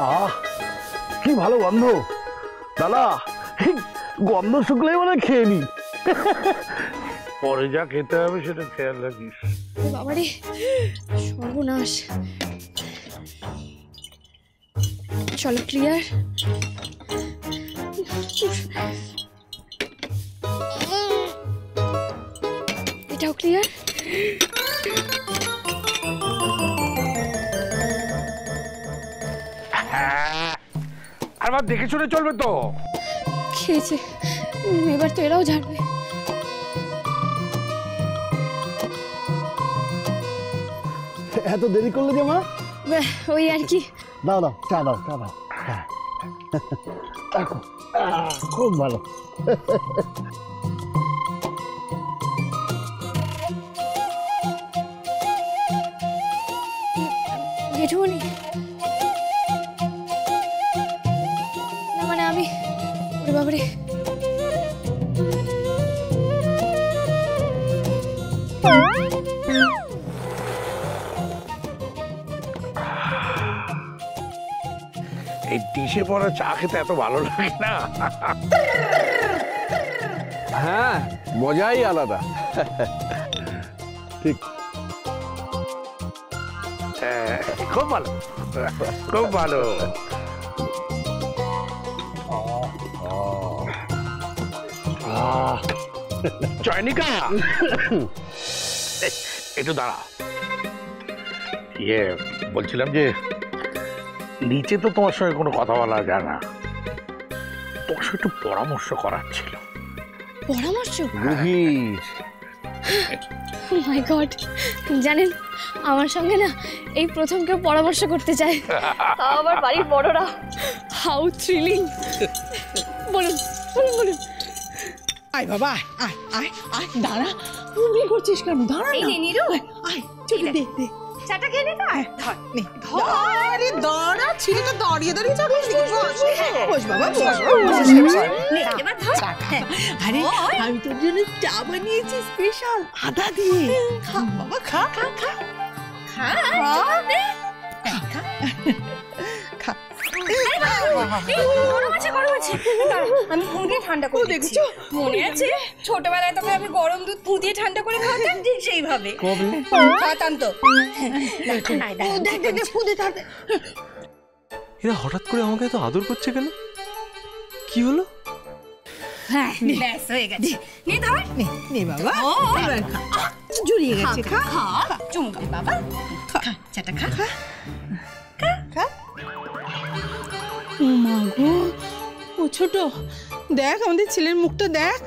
আহ কি ভালো গন্ধ দাদা, গন্ধ শুকলেই মানে খেয়ে নি, পরে যা খেতে হবে সেটা খেয়াল রাখিস। বাবারে সর্বনাশ। চলো ক্লিয়ার। এটাও ক্লিয়ার। আবার দেখে শুনে চলবে তো। খেয়েছে, এবার তো এরাও ঝাড়বে। এত দেরি করলে যে মা? ওই আর কি। দাও দাও, চা দাও, চা দাও। হ্যাঁ খুব ভালো। জেঠুমনি, না মানে আমি, ওরে বাবারে এই ডিশে পড়া চা খেতে এত ভালো লাগে না। হ্যাঁ, মজাই আলাদা। ঠিক, খুব ভালো, খুব ভালো। চয়নিকা একটু দাঁড়া। ইয়ে বলছিলাম যে নিচে তো তোমার সঙ্গে কোনো কথা বলা যায় না, তোমার সঙ্গে একটু পরামর্শ করার ছিল। পরামর্শ? গভীর। মাই গড, জানেন আমার সঙ্গে না এই প্রথম কেউ পরামর্শ করতে চায়, আবার বাড়ির বড়রা। How thrilling. বলুন বলুন বলুন। আয় বাবা, আয় আয় আয়, দাঁড়া, তুমি করছিস কেন? দাঁড়া। এই নে নিরু, আয় চল, দে দে চাটা খেয়ে নে তো। ধর নে, আরে দাঁড়া, ছেলেটা দাঁড়িয়ে দাঁড়িয়ে চা খাচ্ছিস। বস বাবা, বস। নে এবার ধর। আরে আমি তোর জন্য চা বানিয়েছি স্পেশাল, আদা দিয়ে। খা বাবা, খা খা খা খা খা। গরম আছে গরম আছে, আমি ফোন দিয়ে ঠান্ডা করে দিচ্ছি। মনে আছে ছোটবেলায় তোকে আমি গরম দুধ ফু দিয়ে ঠান্ডা করে খাওয়াতাম, ঠিক সেইভাবে খাওয়াতাম তো। দেখ দেখ দেখ, ফু দে তাড়াতাড়ি। এরা হঠাৎ করে আমাকে এত আদর করছে কেন? কি হলো? হ্যাঁ ব্যাস হয়ে গেছে। নে ধর, নে নে বাবা, এবার খা। জুড়িয়ে গেছে, খা খা চুমু দে বাবা, খা চাটা খা খা। ও মা গো, ও ছোট, দেখ আমাদের ছেলের মুখটা দেখ,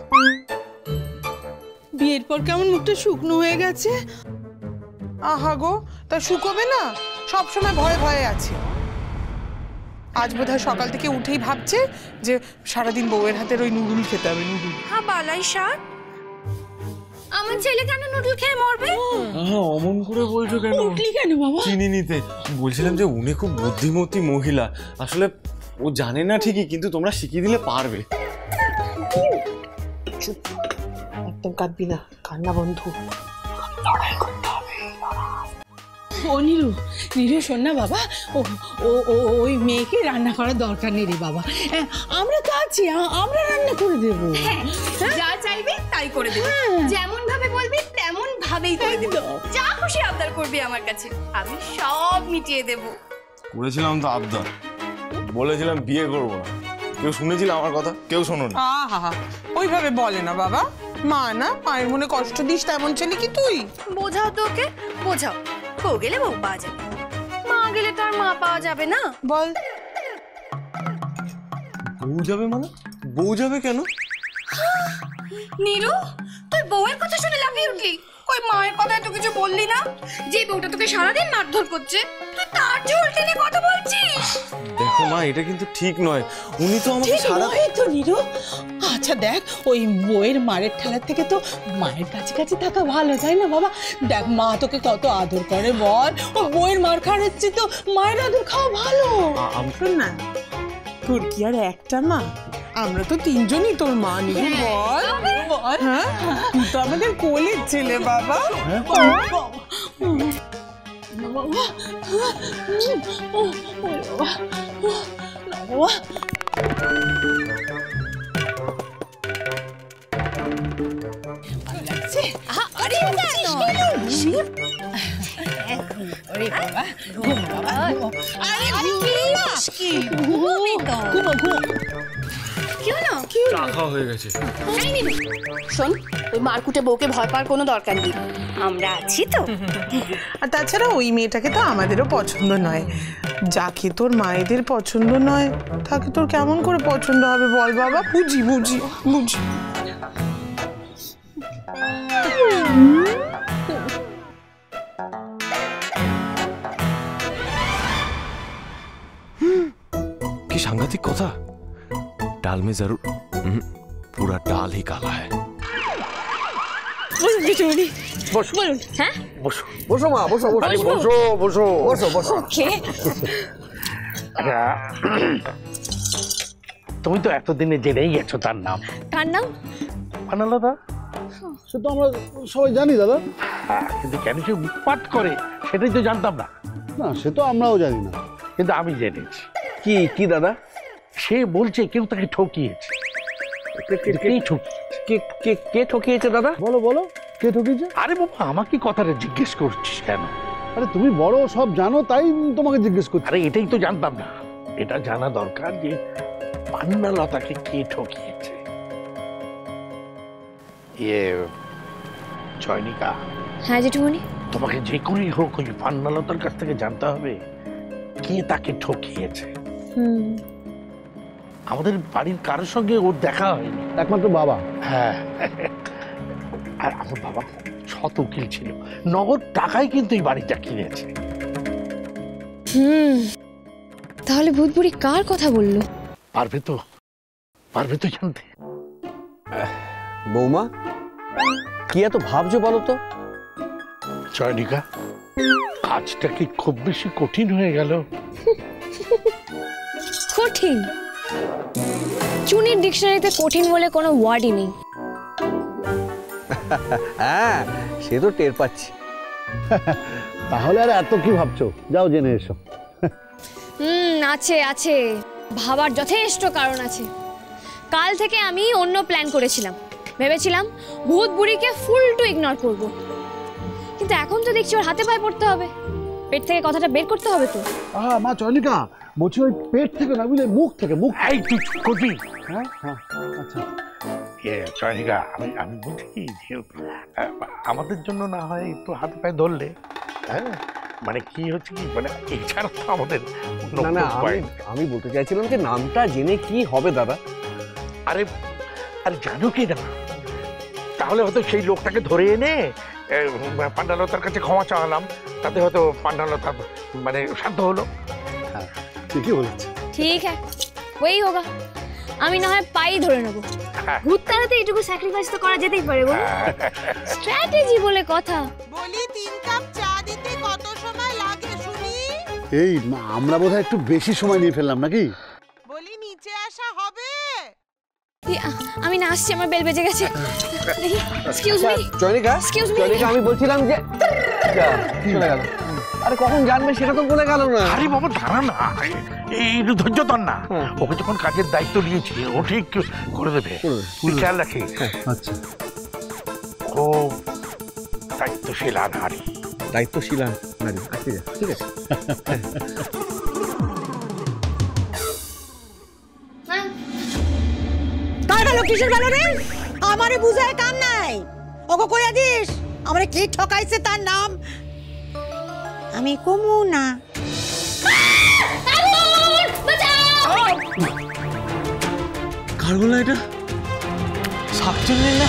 বিয়ের পর কেমন মুখটা শুকনো হয়ে গেছে। আহা গো, তা শুকোবে না? সব সময় ভয়ে ভয়ে আছে। আজ বোধহয় সকাল থেকে উঠেই ভাবছে যে সারাদিন বউয়ের হাতের ওই নুডল খেতে হবে। নুডল? হ্যাঁ বালাই শাক, আমার ছেলে কেন নুডল খেয়ে মরবে? অমন করে বলছো কেন? উঠলি কেন বাবা? চিনি নিতে বলছিলাম যে উনি খুব বুদ্ধিমতী মহিলা, আসলে ও জানে না ঠিকই, কিন্তু তোমরা শিখিয়ে দিলে পারবে। একদম কাঁদবি না, কান্না বন্ধ। ও নিরু, নিরু শোন না বাবা, ও ও ও ওই মেয়েকে রান্না করার দরকার নেই রে বাবা, আমরা তো আছি, আমরা রান্না করে দেবো। যা চাইবি তাই করে দেব, যেমন ভাবে বলবি তেমন ভাবেই করে দেব, যা খুশি আবদার করবি আমার কাছে আমি সব মিটিয়ে দেব। করেছিলাম তো আবদার, বলেছিলাম বিয়ে করবো না, কেউ শুনেছিল আমার কথা? কেউ শোনো না। আহা, ওইভাবে বলে না বাবা, মা না, মায়ের মনে কষ্ট দিস তেমন ছেলে কি তুই? বোঝাও তো ওকে, বোঝাও। বউ গেলে বউ পাওয়া যাবে, মা গেলে তো আর মা পাওয়া যাবে না। বল। বউ যাবে মানে? বউ যাবে কেন? নীরু, তুই বউয়ের কথা শুনে লাফিয়ে উঠলি, কই মায়ের কথা তো কিছু বললি না? যে বউটা তোকে সারাদিন মারধর করছে, তুই তার চুল টেনে কথা বলছিস। দেখো মা, এটা কিন্তু ঠিক নয়, উনি তো আমাকে সারা তো নিরু, আচ্ছা দেখ, ওই বউয়ের মারের ঠেলার থেকে তো মায়ের কাছে কাছে থাকা ভালো, তাই না বাবা? দেখ মা তোকে কত আদর করে বল, ও বউয়ের মার খাওয়াচ্ছে তো মায়ের আদর খাওয়া ভালো। শোন না, তোর কি আর একটা মা? আমরা তো তিনজনই তোর মা। নিরু বল, হ্যাঁ তুই তো আমাদের কোলের ছেলে বাবা। বাবা ভালো লাগছে আরে আরে বাবা ঘুম বাবা আরে কি মুশকিল ঘুমই তো ঘুমো কি হলো? চা খাওয়া হয়ে গেছে। শোন, ওই মারকুটে বউকে ভয় পাওয়ার কোনো দরকার নেই, আমরা আছি তো। আর তাছাড়া ওই মেয়েটাকে তো আমাদেরও পছন্দ নয়। যাকে তোর মায়েদের পছন্দ নয় তাকে তোর কেমন করে পছন্দ হবে বল বাবা? বুঝি বুঝি বুঝি। কি সাংঘাতিক কথা। ডাল মে জরুর পুরা ডাল হি কালা হ্যায়। বলুন জেঠুমনি, বসো বলুন। হ্যাঁ, বসো বসো মা, বসো বসো আরে বসো বসো বসো বসো। ওকে। আচ্ছা, তুমি তো এতদিনে জেনেই গেছো তার নাম। কার নাম? পান্নালতা। সে তো আমরা সবাই জানি দাদা। হ্যাঁ, কিন্তু কেন সে উৎপাত করে সেটাই তো জানতাম না। না, সে তো আমরাও জানি না। কিন্তু আমি জেনেছি। কি কি দাদা? সে বলছে কেউ তাকে ঠকিয়েছে। কে ঠকিয়েছে? কে কে কে ঠকিয়েছে দাদা? বলো বলো, কে ঠকিয়েছে? আরে বাবা, আমাকে কথাটা জিজ্ঞেস করছিস কেন? আরে তুমি বড়, সব জানো, তাই তোমাকে জিজ্ঞেস করছি। আরে এটাই তো জানতাম না। এটা জানা দরকার যে পান্নালতাকে কে ঠকিয়েছে। চয়নিকা, হ্যাঁ জেঠুমনি। তোমাকে যে করেই হোক ওই পান্নালতার কাছ থেকে জানতে হবে কে তাকে ঠকিয়েছে। আমাদের বাড়ির কারোর সঙ্গে ওর দেখা হয়নি, একমাত্র বাবা। হ্যাঁ, আর আমার বাবা সৎ উকিল ছিল, নগদ টাকায় কিন্তু এই বাড়িটা কিনেছে। তাহলে ভূতবুড়ি কার কথা বললো? পারবে তো জানতে? বৌমা, কি এত ভাবছো বলো তো? চয়নিকা, কাজটা কি খুব বেশি কঠিন হয়ে গেল? কঠিন? চুনির ডিকশনারিতে কঠিন বলে কোনো ওয়ার্ডই নেই। হ্যাঁ, সে তো টের পাচ্ছি। তাহলে আর এত কি ভাবছো? যাও জেনে এসো। আছে আছে, ভাবার যথেষ্ট কারণ আছে। কাল থেকে আমি অন্য প্ল্যান করেছিলাম। ভেবেছিলাম ভূত বুড়িকে ফুল টু ইগনোর করব, কিন্তু এখন তো দেখছি ওর হাতে পায়ে পড়তে হবে। পেট থেকে কথাটা বের করতে হবে তো। মা চয়নিকা, বলছি ওই পেট থেকে না, বুঝলে মুখ থেকে। মুখ। এই তুই করবি? হ্যাঁ হ্যাঁ, আচ্ছা। চয়নিকা, আমি বলছি কি যে আমাদের জন্য না হয় একটু হাতে পায়ে ধরলে। হ্যাঁ, মানে কি হচ্ছে কি, মানে এছাড়া তো আমাদের অন্য না না, কোনো উপায় নেই। আমি বলতে চাইছিলাম যে নামটা জেনে কি হবে দাদা? আরে জানো কি না, তাহলে হয়তো সেই লোকটাকে ধরে এনে পান্নালতার কাছে ক্ষমা চাওয়ালাম, তাতে হয়তো পান্নালতা মানে শান্ত হলো। হ্যাঁ, ঠিকই বলেছে। ঠিক হ্যাঁ, ওই হোগা। আমি না হয় পাই ধরে নেবো। ভূত তাড়াতে এইটুকু স্যাক্রিফাইস তো করা যেতেই পারে, বলো? স্ট্র্যাটেজি বলে কথা। বলি 3 কাপ চা দিতে কত সময় লাগে শুনি? এই আমরা বোধহয় একটু বেশি সময় নিয়ে ফেললাম নাকি? বলি নিচে আসা হবে? আমি না আসছি, আমার বেল বেজে গেছে। Excuse me, Chayanika, excuse me. Chayanika, আমি বলছিলাম যে চলে গেল। আরে কখন জানবে সেটা তো বলে গেল না। আরে বাবা দাঁড়া না, এই ধৈর্য ধর না। ওকে যখন কাজের দায়িত্ব দিয়েছি ও ঠিক করে দেবে, তুই খেয়াল রাখিস। আচ্ছা, ও দায়িত্বশীল নারী। দায়িত্বশীল নারী, ঠিক আছে। কার ভালো কিসের ভালো রে? আমারে বুঝায় কাম নাই। ওগো কইয়া দিস আমারে কি ঠকাইছে তার নাম আমি কমু না। কার গলা এটা? সাপচিন না?